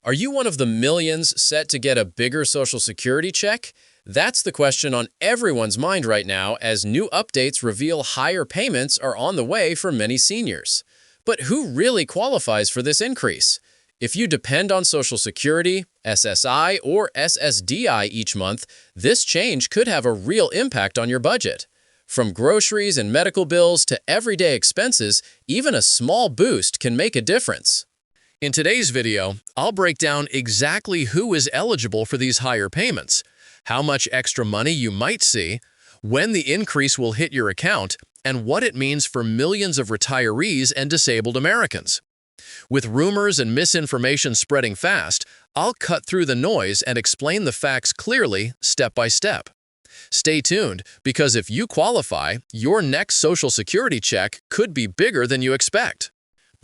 Are you one of the millions set to get a bigger Social Security check? That's the question on everyone's mind right now as new updates reveal higher payments are on the way for many seniors. But who really qualifies for this increase? If you depend on Social Security, SSI, or SSDI each month, this change could have a real impact on your budget. From groceries and medical bills to everyday expenses, even a small boost can make a difference. In today's video, I'll break down exactly who is eligible for these higher payments, how much extra money you might see, when the increase will hit your account, and what it means for millions of retirees and disabled Americans. With rumors and misinformation spreading fast, I'll cut through the noise and explain the facts clearly, step by step. Stay tuned, because if you qualify, your next Social Security check could be bigger than you expect.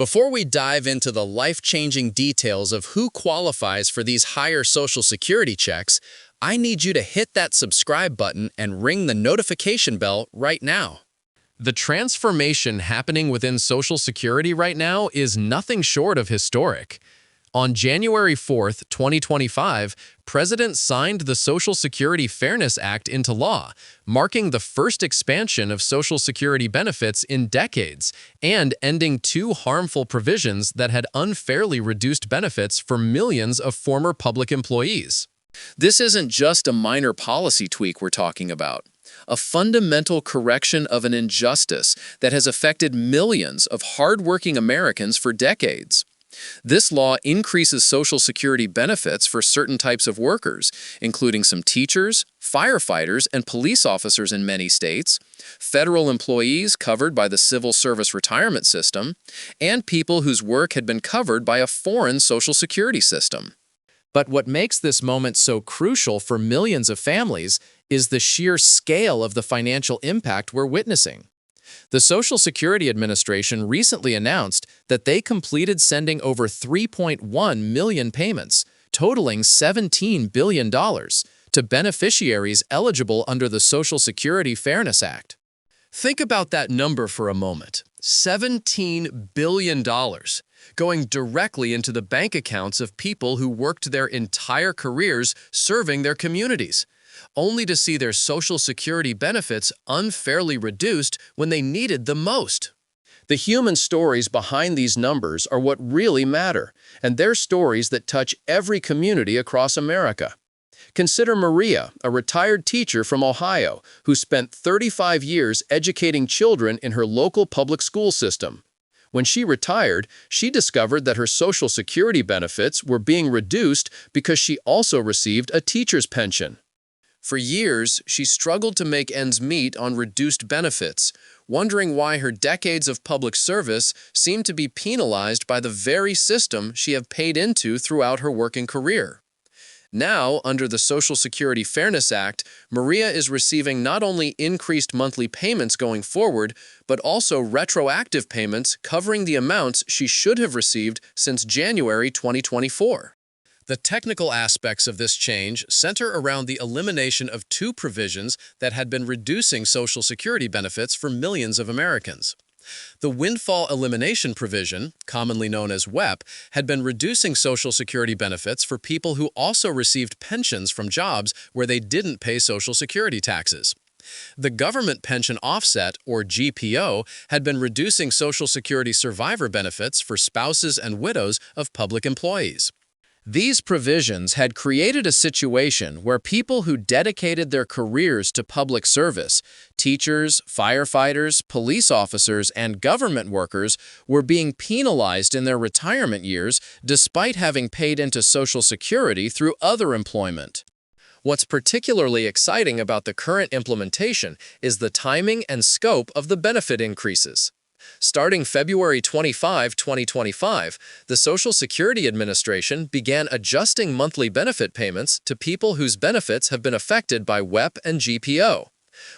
Before we dive into the life-changing details of who qualifies for these higher Social Security checks, I need you to hit that subscribe button and ring the notification bell right now. The transformation happening within Social Security right now is nothing short of historic. On January 4th, 2025, President signed the Social Security Fairness Act into law, marking the first expansion of Social Security benefits in decades and ending two harmful provisions that had unfairly reduced benefits for millions of former public employees. This isn't just a minor policy tweak we're talking about. A fundamental correction of an injustice that has affected millions of hardworking Americans for decades. This law increases Social Security benefits for certain types of workers, including some teachers, firefighters, and police officers in many states, federal employees covered by the Civil Service Retirement System, and people whose work had been covered by a foreign Social Security system. But what makes this moment so crucial for millions of families is the sheer scale of the financial impact we're witnessing. The Social Security Administration recently announced that they completed sending over 3.1 million payments, totaling $17 billion, to beneficiaries eligible under the Social Security Fairness Act. Think about that number for a moment. $17 billion going directly into the bank accounts of people who worked their entire careers serving their communities, only to see their Social Security benefits unfairly reduced when they needed them most. The human stories behind these numbers are what really matter, and they're stories that touch every community across America. Consider Maria, a retired teacher from Ohio, who spent 35 years educating children in her local public school system. When she retired, she discovered that her Social Security benefits were being reduced because she also received a teacher's pension. For years, she struggled to make ends meet on reduced benefits, wondering why her decades of public service seemed to be penalized by the very system she had paid into throughout her working career. Now, under the Social Security Fairness Act, Maria is receiving not only increased monthly payments going forward, but also retroactive payments covering the amounts she should have received since January 2024. The technical aspects of this change center around the elimination of two provisions that had been reducing Social Security benefits for millions of Americans. The windfall elimination provision, commonly known as WEP, had been reducing Social Security benefits for people who also received pensions from jobs where they didn't pay Social Security taxes. The Government Pension Offset, or GPO, had been reducing Social Security survivor benefits for spouses and widows of public employees. These provisions had created a situation where people who dedicated their careers to public service, teachers, firefighters, police officers, and government workers, were being penalized in their retirement years despite having paid into Social Security through other employment. What's particularly exciting about the current implementation is the timing and scope of the benefit increases. Starting February 25, 2025, the Social Security Administration began adjusting monthly benefit payments to people whose benefits have been affected by WEP and GPO,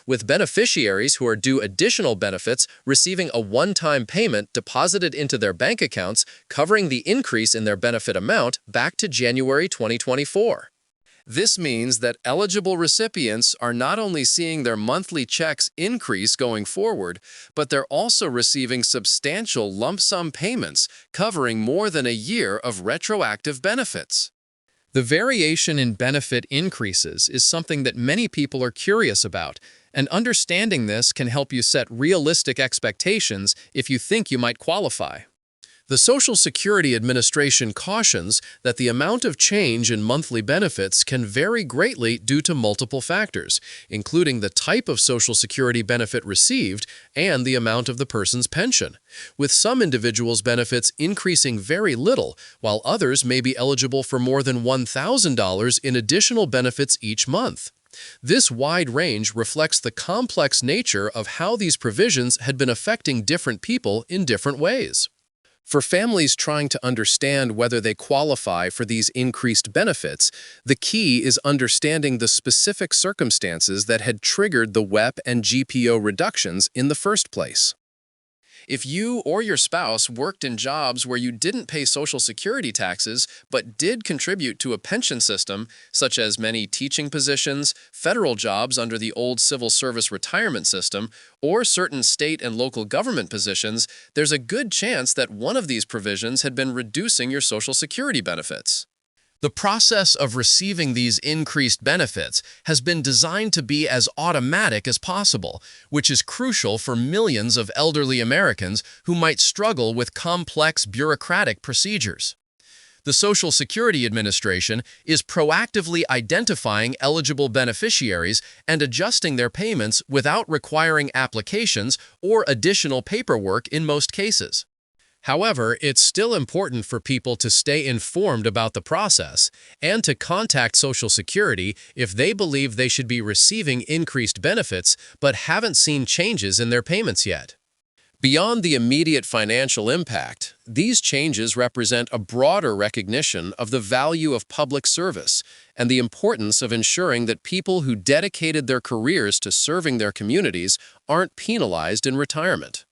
with beneficiaries who are due additional benefits receiving a one-time payment deposited into their bank accounts covering the increase in their benefit amount back to January 2024. This means that eligible recipients are not only seeing their monthly checks increase going forward, but they're also receiving substantial lump sum payments covering more than a year of retroactive benefits. The variation in benefit increases is something that many people are curious about, and understanding this can help you set realistic expectations if you think you might qualify. The Social Security Administration cautions that the amount of change in monthly benefits can vary greatly due to multiple factors, including the type of Social Security benefit received and the amount of the person's pension, with some individuals' benefits increasing very little, while others may be eligible for more than $1,000 in additional benefits each month. This wide range reflects the complex nature of how these provisions had been affecting different people in different ways. For families trying to understand whether they qualify for these increased benefits, the key is understanding the specific circumstances that had triggered the WEP and GPO reductions in the first place. If you or your spouse worked in jobs where you didn't pay Social Security taxes but did contribute to a pension system, such as many teaching positions, federal jobs under the old civil service retirement system, or certain state and local government positions, there's a good chance that one of these provisions had been reducing your Social Security benefits. The process of receiving these increased benefits has been designed to be as automatic as possible, which is crucial for millions of elderly Americans who might struggle with complex bureaucratic procedures. The Social Security Administration is proactively identifying eligible beneficiaries and adjusting their payments without requiring applications or additional paperwork in most cases. However, it's still important for people to stay informed about the process and to contact Social Security if they believe they should be receiving increased benefits but haven't seen changes in their payments yet. Beyond the immediate financial impact, these changes represent a broader recognition of the value of public service and the importance of ensuring that people who dedicated their careers to serving their communities aren't penalized in retirement.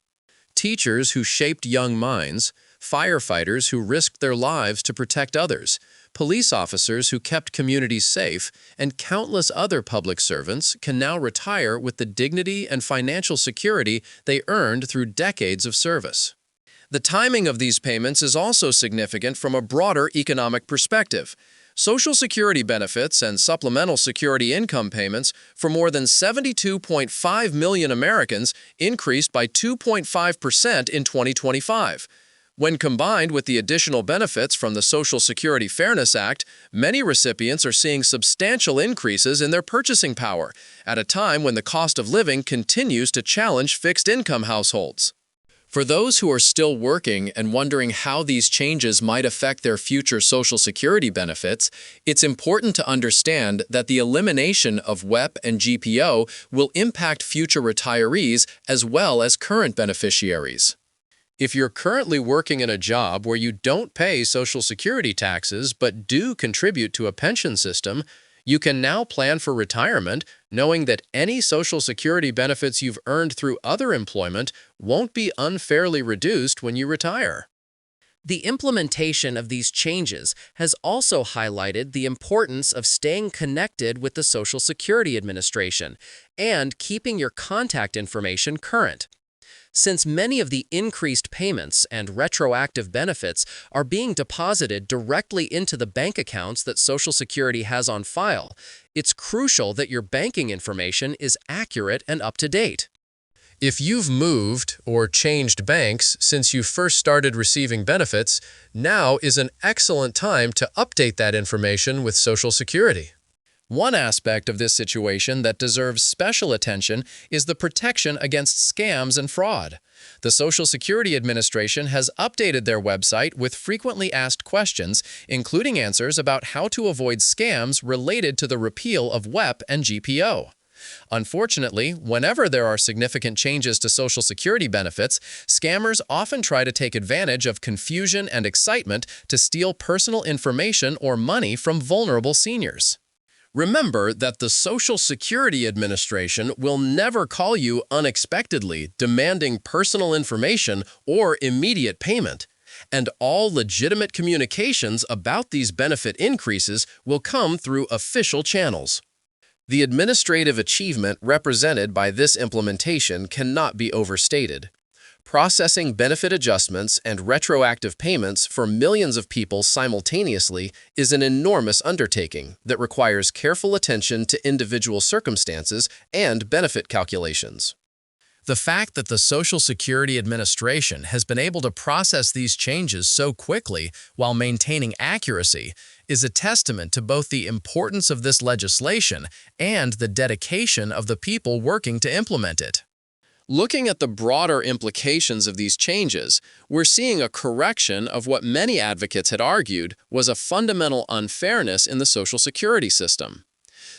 Teachers who shaped young minds, firefighters who risked their lives to protect others, police officers who kept communities safe, and countless other public servants can now retire with the dignity and financial security they earned through decades of service. The timing of these payments is also significant from a broader economic perspective. Social Security benefits and supplemental security income payments for more than 72.5 million Americans increased by 2.5% in 2025. When combined with the additional benefits from the Social Security Fairness Act, many recipients are seeing substantial increases in their purchasing power at a time when the cost of living continues to challenge fixed-income households. For those who are still working and wondering how these changes might affect their future Social Security benefits, it's important to understand that the elimination of WEP and GPO will impact future retirees as well as current beneficiaries. If you're currently working in a job where you don't pay Social Security taxes but do contribute to a pension system, you can now plan for retirement knowing that any Social Security benefits you've earned through other employment won't be unfairly reduced when you retire. The implementation of these changes has also highlighted the importance of staying connected with the Social Security Administration and keeping your contact information current. Since many of the increased payments and retroactive benefits are being deposited directly into the bank accounts that Social Security has on file, it's crucial that your banking information is accurate and up to date. If you've moved or changed banks since you first started receiving benefits, now is an excellent time to update that information with Social Security. One aspect of this situation that deserves special attention is the protection against scams and fraud. The Social Security Administration has updated their website with frequently asked questions, including answers about how to avoid scams related to the repeal of WEP and GPO. Unfortunately, whenever there are significant changes to Social Security benefits, scammers often try to take advantage of confusion and excitement to steal personal information or money from vulnerable seniors. Remember that the Social Security Administration will never call you unexpectedly demanding personal information or immediate payment. and all legitimate communications about these benefit increases will come through official channels. The administrative achievement represented by this implementation cannot be overstated. Processing benefit adjustments and retroactive payments for millions of people simultaneously is an enormous undertaking that requires careful attention to individual circumstances and benefit calculations. The fact that the Social Security Administration has been able to process these changes so quickly while maintaining accuracy is a testament to both the importance of this legislation and the dedication of the people working to implement it. Looking at the broader implications of these changes, we're seeing a correction of what many advocates had argued was a fundamental unfairness in the Social Security system.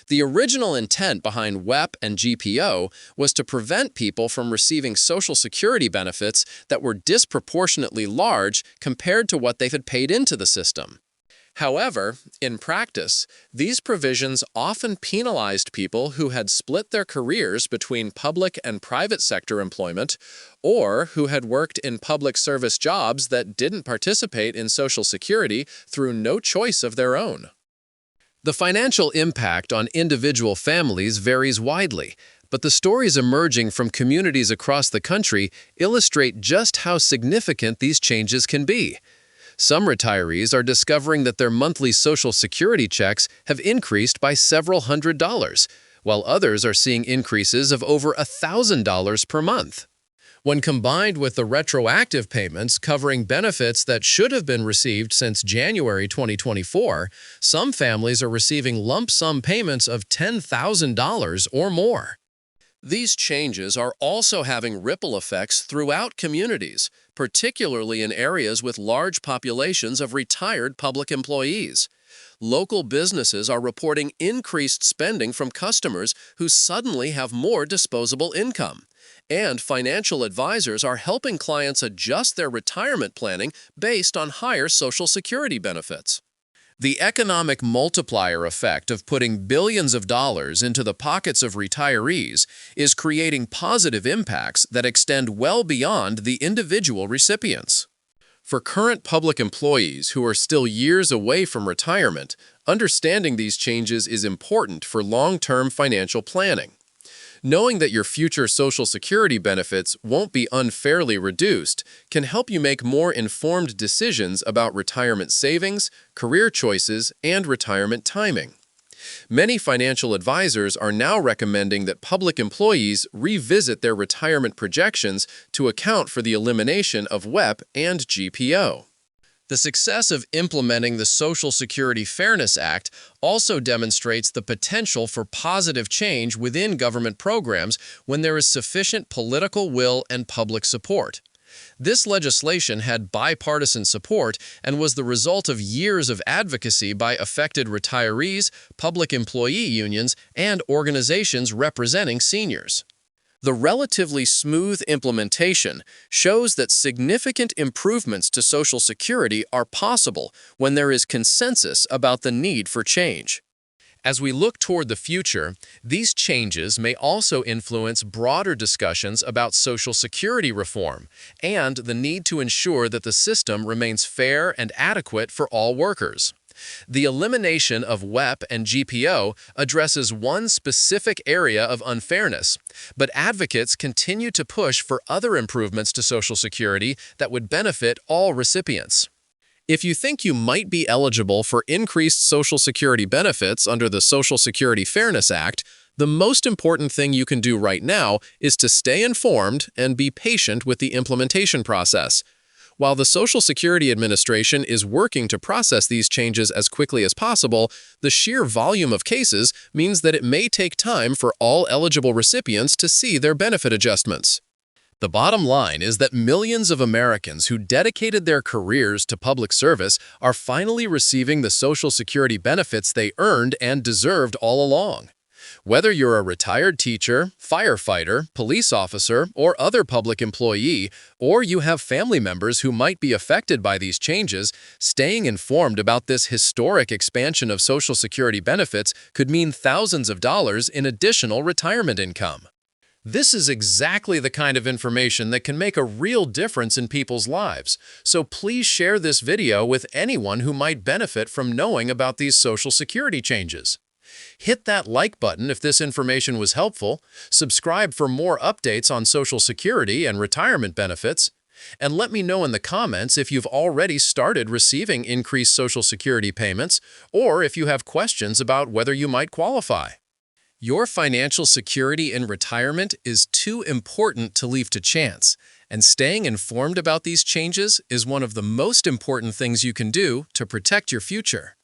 The original intent behind WEP and GPO was to prevent people from receiving Social Security benefits that were disproportionately large compared to what they had paid into the system. However, in practice, these provisions often penalized people who had split their careers between public and private sector employment, or who had worked in public service jobs that didn't participate in Social Security through no choice of their own. The financial impact on individual families varies widely, but the stories emerging from communities across the country illustrate just how significant these changes can be. Some retirees are discovering that their monthly Social Security checks have increased by several $100s, while others are seeing increases of over $1,000 per month. When combined with the retroactive payments covering benefits that should have been received since January 2024, some families are receiving lump sum payments of $10,000 or more. These changes are also having ripple effects throughout communities, particularly in areas with large populations of retired public employees. Local businesses are reporting increased spending from customers who suddenly have more disposable income. And financial advisors are helping clients adjust their retirement planning based on higher Social Security benefits. The economic multiplier effect of putting billions of dollars into the pockets of retirees is creating positive impacts that extend well beyond the individual recipients. For current public employees who are still years away from retirement, understanding these changes is important for long-term financial planning. Knowing that your future Social Security benefits won't be unfairly reduced can help you make more informed decisions about retirement savings, career choices, and retirement timing. Many financial advisors are now recommending that public employees revisit their retirement projections to account for the elimination of WEP and GPO. The success of implementing the Social Security Fairness Act also demonstrates the potential for positive change within government programs when there is sufficient political will and public support. This legislation had bipartisan support and was the result of years of advocacy by affected retirees, public employee unions, and organizations representing seniors. The relatively smooth implementation shows that significant improvements to Social Security are possible when there is consensus about the need for change. As we look toward the future, these changes may also influence broader discussions about Social Security reform and the need to ensure that the system remains fair and adequate for all workers. The elimination of WEP and GPO addresses one specific area of unfairness, but advocates continue to push for other improvements to Social Security that would benefit all recipients. If you think you might be eligible for increased Social Security benefits under the Social Security Fairness Act, the most important thing you can do right now is to stay informed and be patient with the implementation process. While the Social Security Administration is working to process these changes as quickly as possible, the sheer volume of cases means that it may take time for all eligible recipients to see their benefit adjustments. The bottom line is that millions of Americans who dedicated their careers to public service are finally receiving the Social Security benefits they earned and deserved all along. Whether you're a retired teacher, firefighter, police officer, or other public employee, or you have family members who might be affected by these changes, staying informed about this historic expansion of Social Security benefits could mean thousands of dollars in additional retirement income. This is exactly the kind of information that can make a real difference in people's lives, so please share this video with anyone who might benefit from knowing about these Social Security changes. Hit that like button if this information was helpful, subscribe for more updates on Social Security and retirement benefits, and let me know in the comments if you've already started receiving increased Social Security payments or if you have questions about whether you might qualify. Your financial security in retirement is too important to leave to chance, and staying informed about these changes is one of the most important things you can do to protect your future.